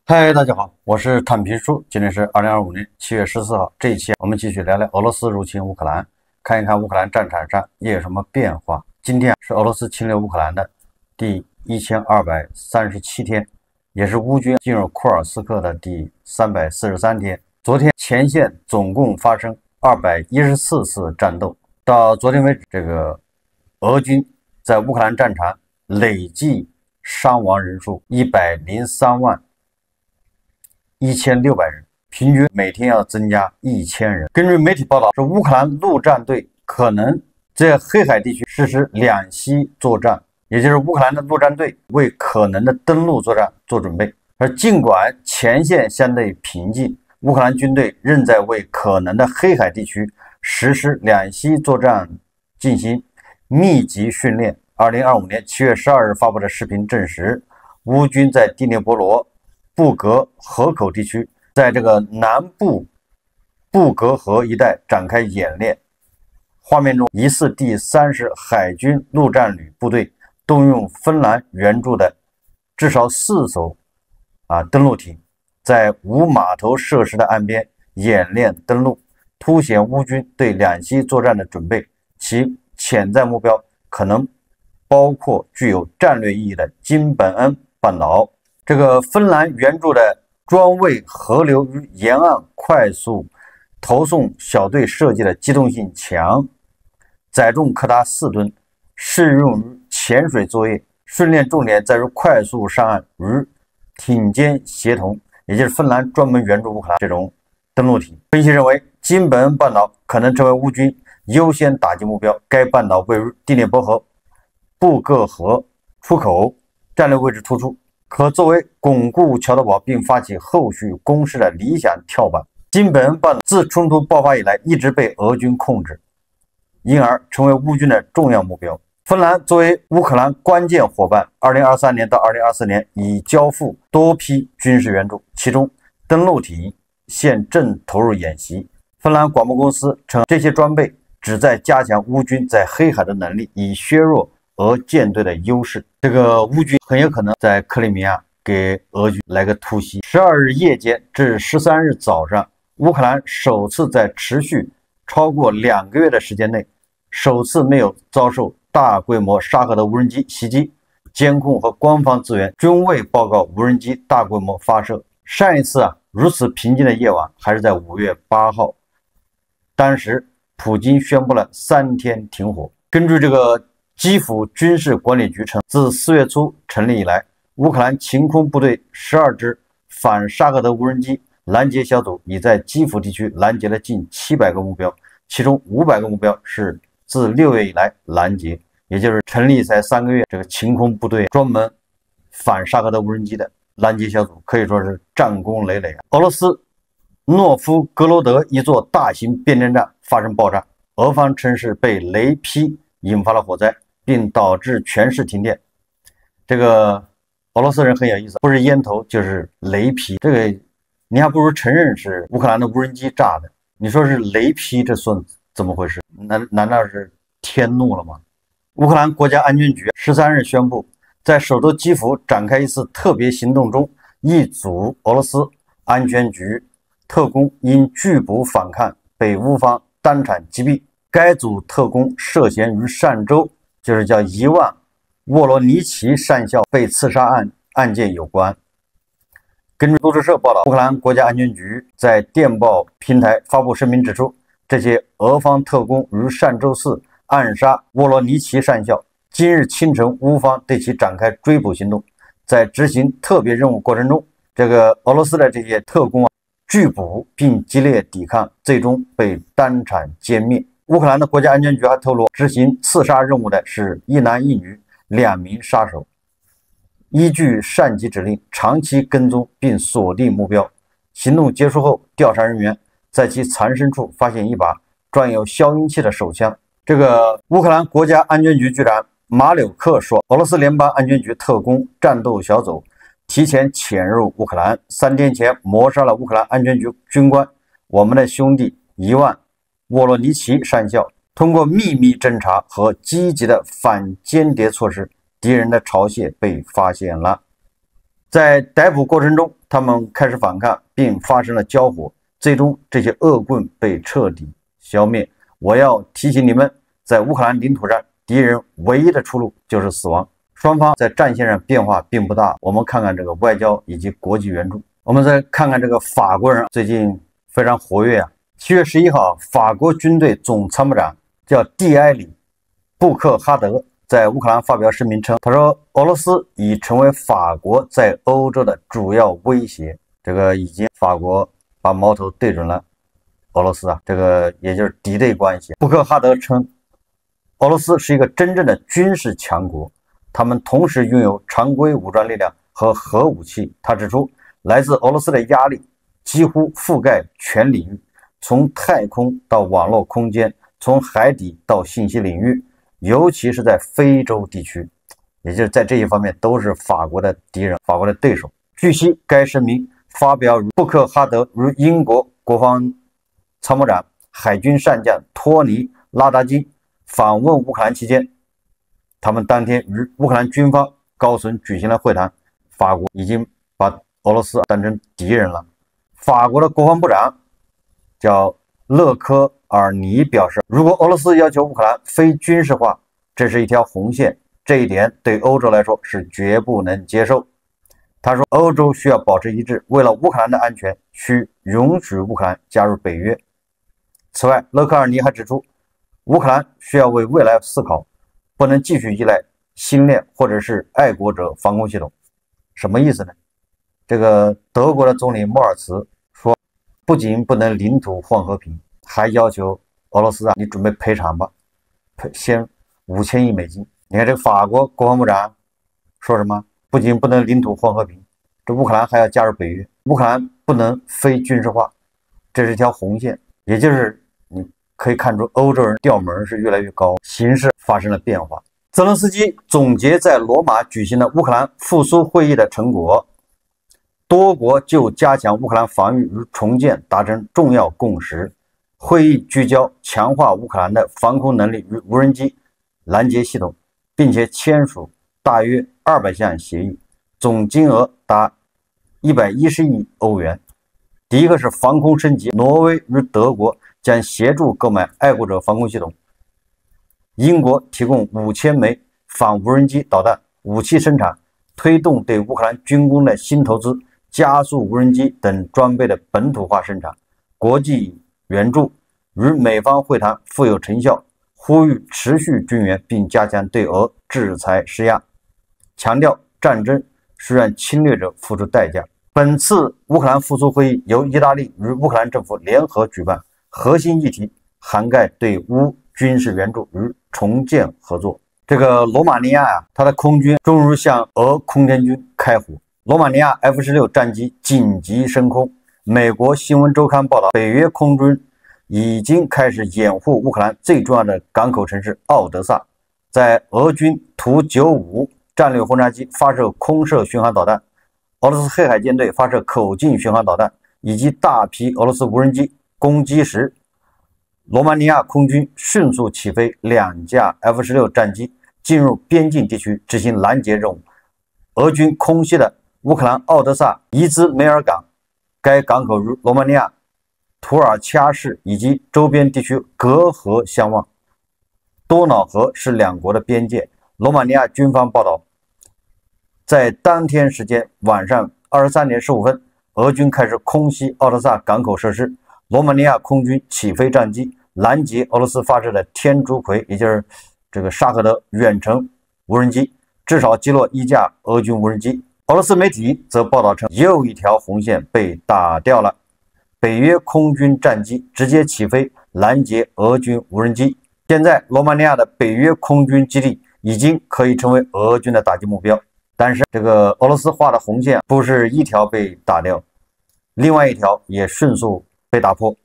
嗨，大家好，我是坦皮叔。今天是2025年7月14号，这一期我们继续聊聊俄罗斯入侵乌克兰，看一看乌克兰战场上又有什么变化。今天是俄罗斯侵略乌克兰的第1237天，也是乌军进入库尔斯克的第343天。昨天前线总共发生214次战斗，到昨天为止，俄军在乌克兰战场累计伤亡人数1031600人，平均每天要增加1000人。根据媒体报道，是乌克兰陆战队可能在黑海地区实施两栖作战，也就是乌克兰的陆战队为可能的登陆作战做准备。而尽管前线相对平静，乌克兰军队仍在为可能的黑海地区实施两栖作战进行密集训练。2025年7月12日发布的视频证实，乌军在第聂伯罗布格河口地区，在这个南部布格河一带展开演练。画面中，疑似第30海军陆战旅部队动用芬兰援助的至少4艘登陆艇，在无码头设施的岸边演练登陆，凸显乌军对两栖作战的准备。其潜在目标可能包括具有战略意义的金本恩半岛。这个芬兰援助的专为河流与沿岸快速投送小队设计的机动性强，载重可达4吨，适用于潜水作业。训练重点在于快速上岸与艇间协同，也就是芬兰专门援助乌克兰这种登陆艇。分析认为，金本恩半岛可能成为乌军优先打击目标。该半岛位于第聂伯河布格河出口，战略位置突出，可作为巩固桥头堡并发起后续攻势的理想跳板。金本恩半岛自冲突爆发以来一直被俄军控制，因而成为乌军的重要目标。芬兰作为乌克兰关键伙伴，2023年到2024年已交付多批军事援助，其中登陆艇现正投入演习。芬兰广播公司称，这些装备旨在加强乌军在黑海的能力，以削弱俄舰队的优势。这个乌军很有可能在克里米亚给俄军来个突袭。12日夜间至13日早上，乌克兰首次在持续超过2个月的时间内，首次没有遭受大规模沙赫的无人机袭击，监控和官方资源均未报告无人机大规模发射。上一次如此平静的夜晚还是在5月8号，当时普京宣布了3天停火。根据这个基辅军事管理局称，自4月初成立以来，乌克兰勤空部队12支反沙赫德无人机拦截小组已在基辅地区拦截了近700个目标，其中500个目标是自6月以来拦截，也就是成立才3个月，这个勤空部队专门反沙赫德无人机的拦截小组可以说是战功累累。俄罗斯诺夫哥罗德一座大型变电站发生爆炸，俄方称是被雷劈引发了火灾，并导致全市停电。这个俄罗斯人很有意思，不是烟头就是雷劈，这个你还不如承认是乌克兰的无人机炸的。你说是雷劈，这算怎么回事？难道是天怒了吗？乌克兰国家安全局13日宣布，在首都基辅展开一次特别行动中，一组俄罗斯安全局特工因拒捕反抗被乌方当场击毙。该组特工涉嫌与上周就是叫伊万·沃罗尼奇上校被刺杀案件有关。根据路透社报道，乌克兰国家安全局在电报平台发布声明指出，这些俄方特工于上周四暗杀沃罗尼奇上校。今日清晨，乌方对其展开追捕行动，在执行特别任务过程中，这个俄罗斯的这些特工拒捕并激烈抵抗，最终被当场歼灭。乌克兰的国家安全局还透露，执行刺杀任务的是一男一女2名杀手，依据上级指令长期跟踪并锁定目标。行动结束后，调查人员在其藏身处发现一把装有消音器的手枪。这个乌克兰国家安全局局长马柳克说，俄罗斯联邦安全局特工战斗小组提前潜入乌克兰，3天前谋杀了乌克兰安全局军官我们的兄弟伊万·沃罗尼奇上校。通过秘密侦查和积极的反间谍措施，敌人的巢穴被发现了。在逮捕过程中，他们开始反抗，并发生了交火，最终这些恶棍被彻底消灭。我要提醒你们，在乌克兰领土上，敌人唯一的出路就是死亡。双方在战线上变化并不大。我们看看这个外交以及国际援助。我们再看看这个法国人最近非常活跃啊。7月11号，法国军队总参谋长叫蒂埃里·布克哈德在乌克兰发表声明称，他说俄罗斯已成为法国在欧洲的主要威胁。这个已经法国把矛头对准了俄罗斯啊，这个也就是敌对关系。布克哈德称，俄罗斯是一个真正的军事强国，他们同时拥有常规武装力量和核武器。他指出，来自俄罗斯的压力几乎覆盖全领域，从太空到网络空间，从海底到信息领域，尤其是在非洲地区，也就是在这一方面都是法国的敌人，法国的对手。据悉，该声明发表布克哈德与英国国防参谋长、海军上将托尼·拉达金访问乌克兰期间，他们当天与乌克兰军方高层举行了会谈。法国已经把俄罗斯当成敌人了。法国的国防部长叫勒科尔尼表示，如果俄罗斯要求乌克兰非军事化，这是一条红线，这一点对欧洲来说是绝不能接受。他说，欧洲需要保持一致，为了乌克兰的安全，需允许乌克兰加入北约。此外，勒科尔尼还指出，乌克兰需要为未来思考，不能继续依赖星链或者是爱国者防空系统。什么意思呢？这个德国的总理莫尔茨说，不仅不能领土换和平，还要求俄罗斯你准备赔偿吧，先5000亿美金。你看这个法国国防部长说什么？不仅不能领土换和平，这乌克兰还要加入北约，乌克兰不能非军事化，这是一条红线。也就是你可以看出，欧洲人调门是越来越高，形势发生了变化。泽连斯基总结在罗马举行的乌克兰复苏会议的成果，多国就加强乌克兰防御与重建达成重要共识。会议聚焦强化乌克兰的防空能力与无人机拦截系统，并且签署大约200项协议，总金额达110亿欧元。第一个是防空升级，挪威与德国将协助购买爱国者防空系统，英国提供5000枚反无人机导弹武器生产，推动对乌克兰军工的新投资，加速无人机等装备的本土化生产。国际援助与美方会谈富有成效，呼吁持续军援并加强对俄制裁施压，强调战争是让侵略者付出代价。本次乌克兰复苏会议由意大利与乌克兰政府联合举办，核心议题涵盖对乌军事援助与重建合作。这个罗马尼亚它的空军终于向俄空天军开火。罗马尼亚 F-16战机紧急升空。美国新闻周刊报道，北约空军已经开始掩护乌克兰最重要的港口城市奥德萨。在俄军图95战略轰炸机发射空射巡航导弹，俄罗斯黑海舰队发射口径巡航导弹以及大批俄罗斯无人机攻击时，罗马尼亚空军迅速起飞2架 F-16战机，进入边境地区执行拦截任务。俄军空袭的乌克兰奥德萨伊兹梅尔港，该港口与罗马尼亚图尔恰市以及周边地区隔河相望，多瑙河是两国的边界。罗马尼亚军方报道，在当天时间晚上23点15分，俄军开始空袭奥德萨港口设施。罗马尼亚空军起飞战机拦截俄罗斯发射的天竺葵，也就是这个沙赫德远程无人机，至少击落1架俄军无人机。俄罗斯媒体则报道称，又一条红线被打掉了，北约空军战机直接起飞拦截俄军无人机。现在罗马尼亚的北约空军基地已经可以成为俄军的打击目标。但是这个俄罗斯画的红线不是一条被打掉，另外一条也迅速被打破。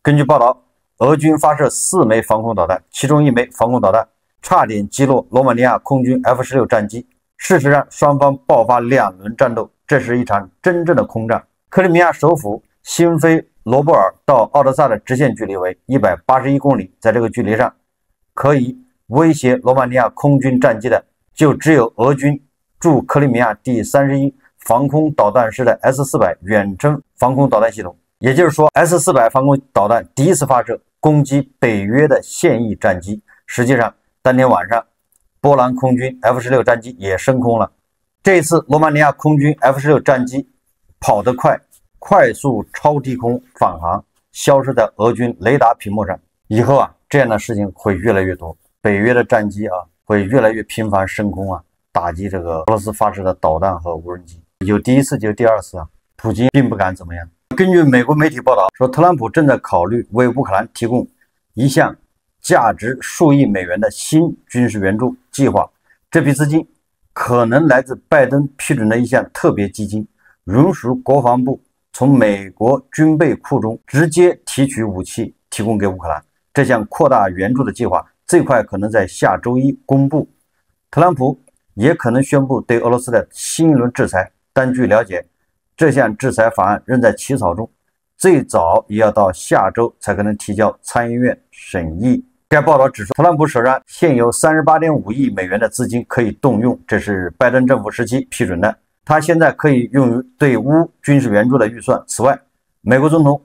根据报道，俄军发射4枚防空导弹，其中1枚防空导弹差点击落罗马尼亚空军 F-16战机。事实上，双方爆发2轮战斗，这是一场真正的空战。克里米亚首府新菲罗波尔到奥德萨的直线距离为181公里，在这个距离上，可以威胁罗马尼亚空军战机的就只有俄军驻克里米亚第31防空导弹师的 S-400远程防空导弹系统。也就是说 ，S-400防空导弹第一次发射攻击北约的现役战机。实际上，当天晚上，波兰空军 F-16战机也升空了。这一次，罗马尼亚空军 F-16战机跑得快，快速超低空返航，消失在俄军雷达屏幕上。以后啊，这样的事情会越来越多，北约的战机啊会越来越频繁升空啊，打击这个俄罗斯发射的导弹和无人机。有第一次就有第二次啊，普京并不敢怎么样。根据美国媒体报道说，特朗普正在考虑为乌克兰提供一项价值数亿美元的新军事援助计划。这笔资金可能来自拜登批准的一项特别基金，允许国防部从美国军备库中直接提取武器提供给乌克兰。这项扩大援助的计划最快可能在下周一公布。特朗普也可能宣布对俄罗斯的新一轮制裁，但据了解，这项制裁法案仍在起草中，最早也要到下周才可能提交参议院审议。该报道指出，特朗普手上现有38.5亿美元的资金可以动用，这是拜登政府时期批准的。他现在可以用于对乌军事援助的预算。此外，美国总统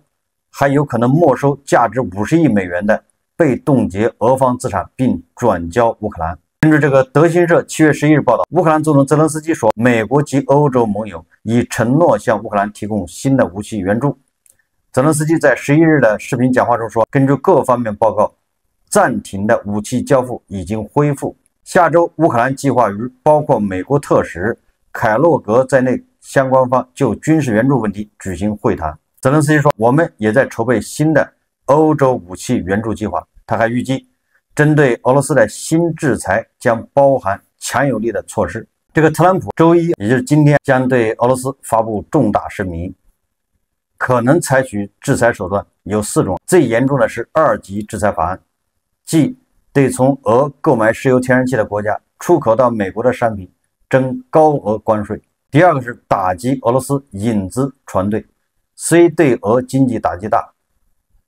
还有可能没收价值50亿美元的被冻结俄方资产，并转交乌克兰。根据这个德新社7月11日报道，乌克兰总统泽连斯基说，美国及欧洲盟友已承诺向乌克兰提供新的武器援助。泽连斯基在11日的视频讲话中说，根据各方面报告，暂停的武器交付已经恢复。下周，乌克兰计划与包括美国特使凯洛格在内相关方就军事援助问题举行会谈。泽连斯基说，我们也在筹备新的欧洲武器援助计划。他还预计，针对俄罗斯的新制裁将包含强有力的措施。这个特朗普周一，也就是今天，将对俄罗斯发布重大声明，可能采取制裁手段有4种，最严重的是2级制裁法案，即对从俄购买石油天然气的国家出口到美国的商品征高额关税。第二个是打击俄罗斯引资船队，虽对俄经济打击大，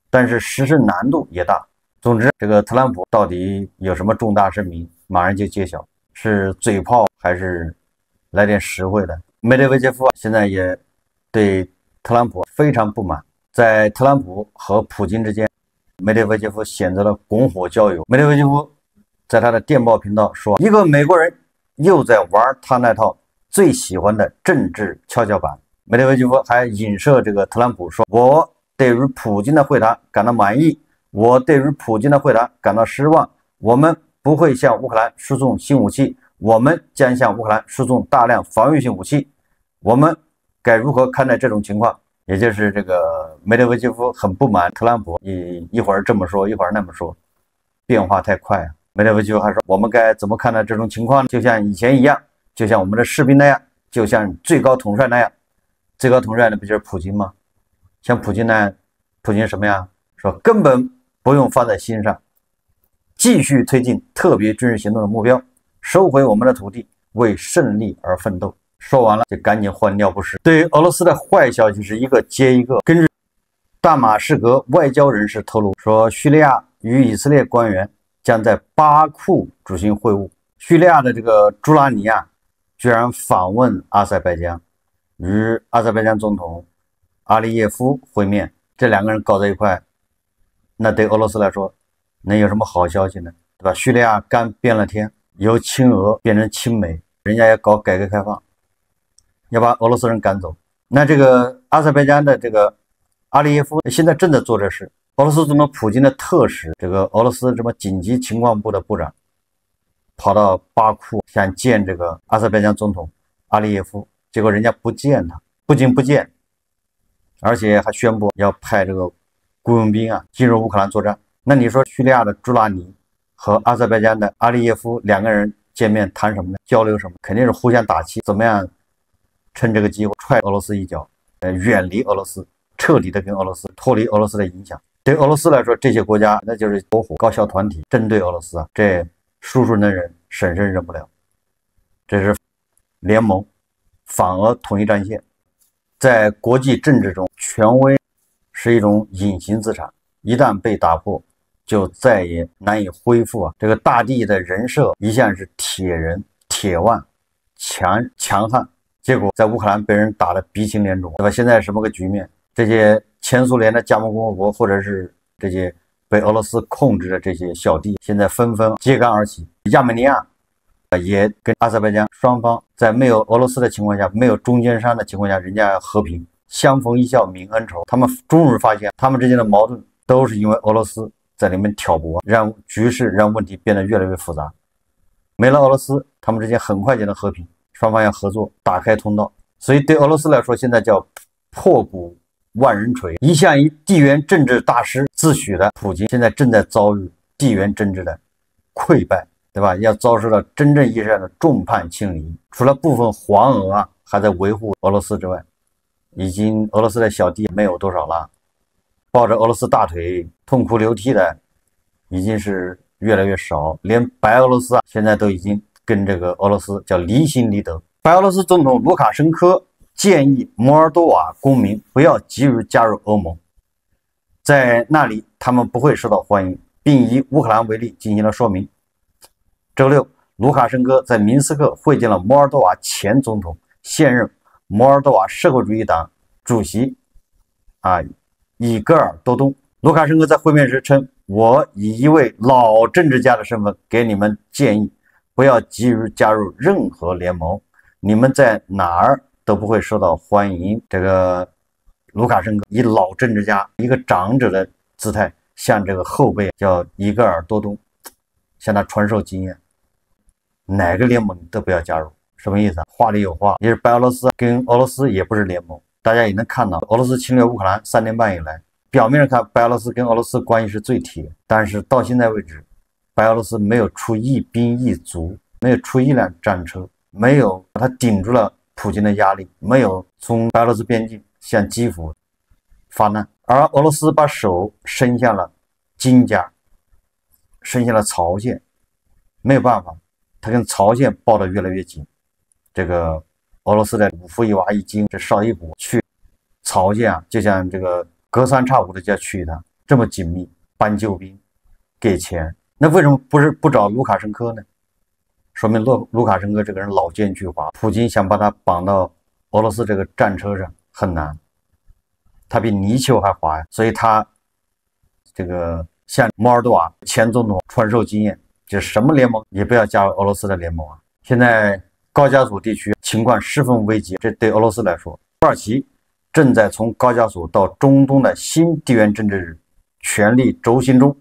但是实施难度也大。总之，这个特朗普到底有什么重大声明，马上就揭晓，是嘴炮还是来点实惠的？梅德韦杰夫现在也对特朗普非常不满，在特朗普和普京之间，梅德韦杰夫选择了拱火浇油。梅德韦杰夫在他的电报频道说，一个美国人又在玩他那套最喜欢的政治跷跷板。梅德韦杰夫还影射这个特朗普说，我对于普京的会谈感到满意，我对于普京的会谈感到失望，我们不会向乌克兰输送新武器，我们将向乌克兰输送大量防御性武器。我们该如何看待这种情况？也就是这个梅德韦杰夫很不满特朗普，一会儿这么说，一会儿那么说，变化太快啊。梅德韦杰夫还说，我们该怎么看待这种情况？就像以前一样，就像我们的士兵那样，就像最高统帅那样。最高统帅呢，不就是普京吗？像普京那样，普京什么样？说根本不用放在心上，继续推进特别军事行动的目标，收回我们的土地，为胜利而奋斗。说完了就赶紧换尿不湿。对于俄罗斯的坏消息是一个接一个。根据大马士革外交人士透露说，叙利亚与以色列官员将在巴库举行会晤。叙利亚的这个朱拉尼亚居然访问阿塞拜疆，与阿塞拜疆总统阿利耶夫会面。这2个人搞在一块，那对俄罗斯来说能有什么好消息呢？对吧？叙利亚刚变了天，由亲俄变成亲美，人家也搞改革开放，要把俄罗斯人赶走。那这个阿塞拜疆的这个阿利耶夫现在正在做这事。俄罗斯总统普京的特使，这个俄罗斯什么紧急情况部的部长，跑到巴库想见这个阿塞拜疆总统阿利耶夫，结果人家不见他，不仅不见，而且还宣布要派这个雇佣兵啊进入乌克兰作战。那你说叙利亚的朱拉尼和阿塞拜疆的阿利耶夫2个人见面谈什么呢？交流什么？肯定是互相打气，怎么样趁这个机会踹俄罗斯一脚，远离俄罗斯，彻底的跟俄罗斯脱离俄罗斯的影响。对俄罗斯来说，这些国家那就是火高校团体针对俄罗斯啊，这叔叔能忍，婶婶忍不了。这是联盟反俄统一战线。在国际政治中，权威是一种隐形资产，一旦被打破，就再也难以恢复啊。这个大帝的人设一向是铁人、铁腕、强悍，结果在乌克兰被人打得鼻青脸肿，对吧？现在什么个局面？这些前苏联的加盟共和国，或者是这些被俄罗斯控制的这些小弟，现在纷纷揭竿而起。亚美尼亚也跟阿塞拜疆双方在没有俄罗斯的情况下，没有中间商的情况下，人家和平，相逢一笑泯恩仇。他们终于发现，他们之间的矛盾都是因为俄罗斯在里面挑拨，让局势让问题变得越来越复杂。没了俄罗斯，他们之间很快就能和平，双方要合作，打开通道。所以对俄罗斯来说，现在叫破鼓万人锤。一向以地缘政治大师自诩的普京，现在正在遭遇地缘政治的溃败，对吧？要遭受到真正意义上的众叛亲离。除了部分黄俄还在维护俄罗斯之外，俄罗斯的小弟没有多少了，抱着俄罗斯大腿痛哭流涕的已经是越来越少，连白俄罗斯现在都已经跟这个俄罗斯叫离心离德。白俄罗斯总统卢卡申科建议摩尔多瓦公民不要急于加入欧盟，在那里他们不会受到欢迎，并以乌克兰为例进行了说明。周六，卢卡申科在明斯克会见了摩尔多瓦前总统、现任摩尔多瓦社会主义党主席伊戈尔多东。卢卡申科在会面时称：“我以一位老政治家的身份给你们建议，不要急于加入任何联盟，你们在哪儿都不会受到欢迎。”这个卢卡申科以老政治家、一个长者的姿态向这个后辈叫伊戈尔多东向他传授经验，哪个联盟都不要加入。什么意思？话里有话，也是白俄罗斯跟俄罗斯也不是联盟。大家也能看到，俄罗斯侵略乌克兰3年半以来，表面上看白俄罗斯跟俄罗斯关系是最铁，但是到现在为止，白俄罗斯没有出一兵一卒，没有出一辆战车，没有他顶住了普京的压力，没有从白俄罗斯边境向基辅发难，而俄罗斯把手伸向了金家，伸向了朝鲜，没有办法，他跟朝鲜抱得越来越紧。这个俄罗斯的五夫一娃一金，这少一股去朝鲜就像这个隔三差五的就要去一趟，这么紧密，搬救兵，给钱。那为什么不找卢卡申科呢？说明卢卡申科这个人老奸巨猾，普京想把他绑到俄罗斯这个战车上很难，他比泥鳅还滑呀，所以他这个向摩尔多瓦前总统传授经验，就是什么联盟也不要加入俄罗斯的联盟啊。现在高加索地区情况十分危急，这对俄罗斯来说，土耳其正在从高加索到中东的新地缘政治权力轴心中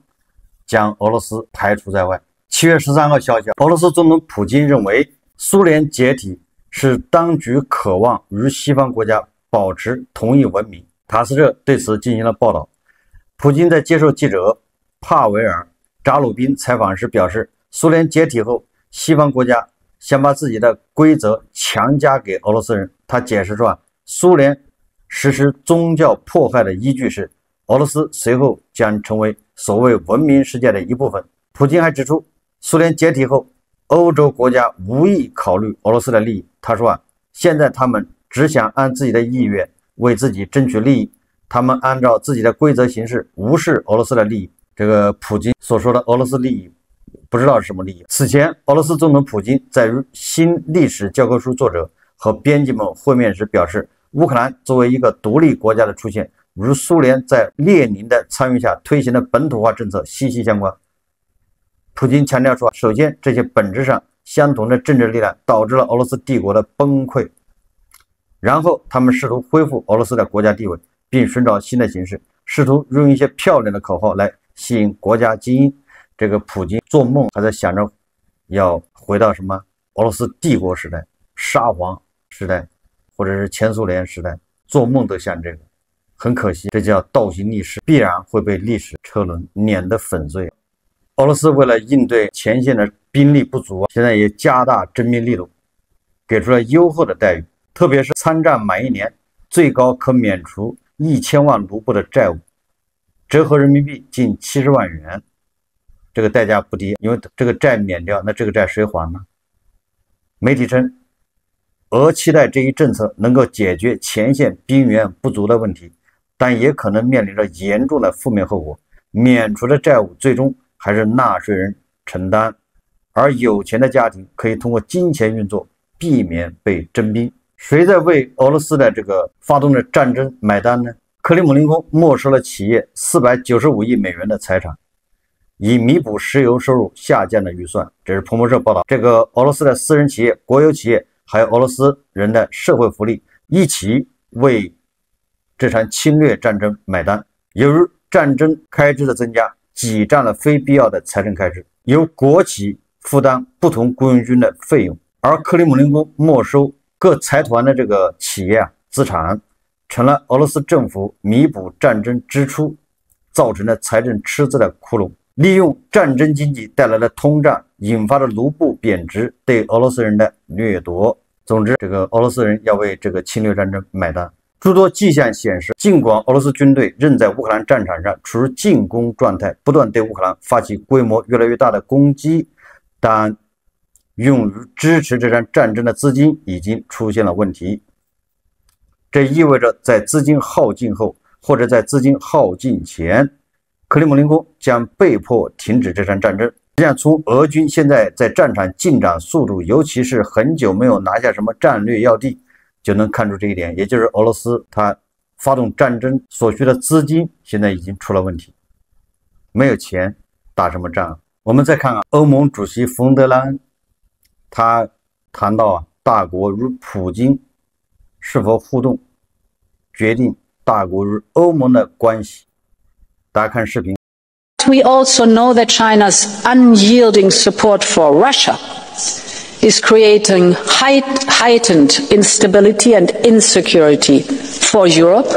将俄罗斯排除在外。7月13号消息，俄罗斯总统普京认为苏联解体是当局渴望与西方国家保持同一文明。塔斯社对此进行了报道。普京在接受记者帕维尔·扎鲁宾采访时表示，苏联解体后，西方国家想把自己的规则强加给俄罗斯人。他解释说，苏联实施宗教迫害的依据是俄罗斯随后将成为所谓文明世界的一部分。普京还指出，苏联解体后，欧洲国家无意考虑俄罗斯的利益。他说现在他们只想按自己的意愿为自己争取利益，他们按照自己的规则行事，无视俄罗斯的利益。这个普京所说的俄罗斯利益不知道是什么利益。此前，俄罗斯总统普京在与新历史教科书作者和编辑们会面时表示，乌克兰作为一个独立国家的出现，与苏联在列宁的参与下推行的本土化政策息息相关。普京强调说，首先，这些本质上相同的政治力量导致了俄罗斯帝国的崩溃，然后他们试图恢复俄罗斯的国家地位，并寻找新的形式，试图用一些漂亮的口号来吸引国家精英。这个普京做梦还在想着要回到什么俄罗斯帝国时代、沙皇时代，或者是前苏联时代，做梦都想这个。很可惜，这叫倒行逆施，必然会被历史车轮碾得粉碎。俄罗斯为了应对前线的兵力不足，现在也加大征兵力度，给出了优厚的待遇，特别是参战满1年，最高可免除1000万卢布的债务，折合人民币近70万元。这个代价不低，因为这个债免掉，那这个债谁还呢？媒体称，俄期待这一政策能够解决前线兵源不足的问题，但也可能面临着严重的负面后果。免除的债务最终还是纳税人承担，而有钱的家庭可以通过金钱运作避免被征兵。谁在为俄罗斯的这个发动的战争买单呢？克里姆林宫没收了企业495亿美元的财产，以弥补石油收入下降的预算。这是彭博社报道。这个俄罗斯的私人企业、国有企业，还有俄罗斯人的社会福利，一起为这场侵略战争买单。由于战争开支的增加，挤占了非必要的财政开支，由国企负担不同雇佣军的费用，而克里姆林宫没收各财团的这个企业资产，成了俄罗斯政府弥补战争支出造成的财政赤字的窟窿。利用战争经济带来的通胀引发的卢布贬值对俄罗斯人的掠夺。总之，这个俄罗斯人要为这个侵略战争买单。诸多迹象显示，尽管俄罗斯军队仍在乌克兰战场上处于进攻状态，不断对乌克兰发起规模越来越大的攻击，但用于支持这场战争的资金已经出现了问题。这意味着在资金耗尽后，或者在资金耗尽前，克里姆林宫将被迫停止这场战争。实际上，从俄军现在在战场进展速度，尤其是很久没有拿下什么战略要地，就能看出这一点，也就是俄罗斯它发动战争所需的资金现在已经出了问题，没有钱打什么仗。我们再看欧盟主席冯德莱恩，他谈到大国与普京是否互动，决定大国与欧盟的关系。大家看视频。We also know that China's unyielding support for Russia is creating heightened instability and insecurity for Europe.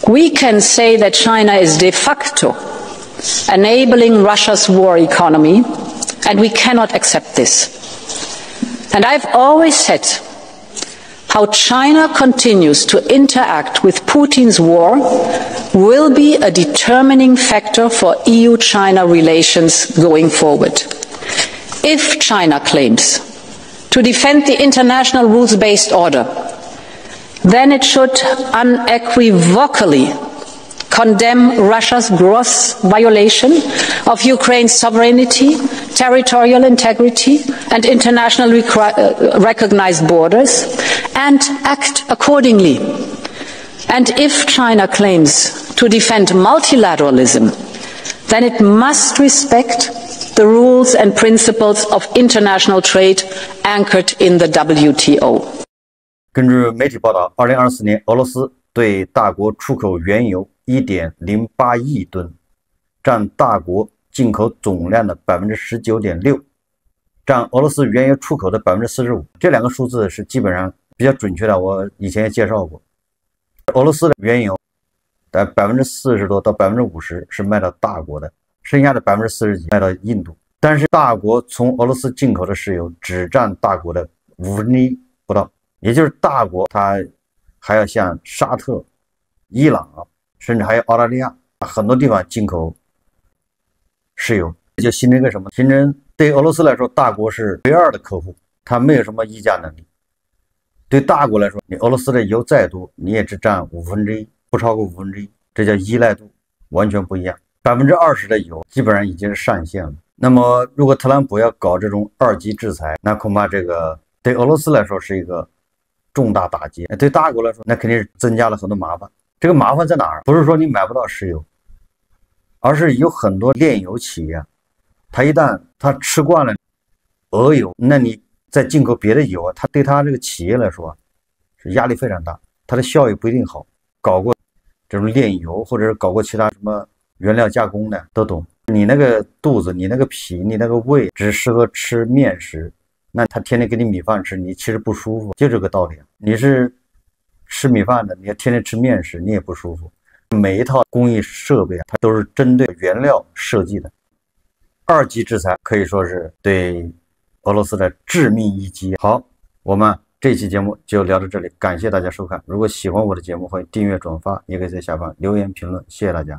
We can say that China is de facto enabling Russia's war economy, and we cannot accept this. And I've always said how China continues to interact with Putin's war will be a determining factor for EU-China relations going forward. If China claims to defend the international rules-based order, then it should unequivocally condemn Russia's gross violation of Ukraine's sovereignty, territorial integrity, and internationally recognized borders, and act accordingly. And if China claims to defend multilateralism, then it must respect the rules and principles of international trade anchored in the WTO. 根据媒体报道，2024年俄罗斯对大国出口原油 1.08 亿吨，占大国进口总量的 19.6%， 占俄罗斯原油出口的 45%。这两个数字是基本上比较准确的，我以前也介绍过。俄罗斯的原油的 40%多到 50% 是卖到大国的，剩下的 40%几卖到印度。但是大国从俄罗斯进口的石油只占大国的1/5不到，也就是大国它还要向沙特、伊朗，甚至还有澳大利亚很多地方进口石油，就形成一个什么？形成对俄罗斯来说，大国是唯二的客户，它没有什么议价能力。对大国来说，你俄罗斯的油再多，你也只占1/5，不超过1/5，这叫依赖度完全不一样。20%的油基本上已经是上限了。那么，如果特朗普要搞这种2级制裁，那恐怕这个对俄罗斯来说是一个重大打击，对大国来说，那肯定是增加了很多麻烦。这个麻烦在哪儿？不是说你买不到石油，而是有很多炼油企业，它一旦它吃惯了俄油，那你再进口别的油它对它这个企业来说是压力非常大，它的效益不一定好。搞过这种炼油或者是搞过其他什么原料加工的都懂。你那个肚子、你那个脾、你那个胃只适合吃面食，那他天天给你米饭吃，你其实不舒服，就这个道理。你是吃米饭的，你要天天吃面食，你也不舒服。每一套工艺设备它都是针对原料设计的。2级制裁可以说是对俄罗斯的致命一击。好，我们这期节目就聊到这里，感谢大家收看。如果喜欢我的节目，欢迎订阅、转发，也可以在下方留言评论。谢谢大家。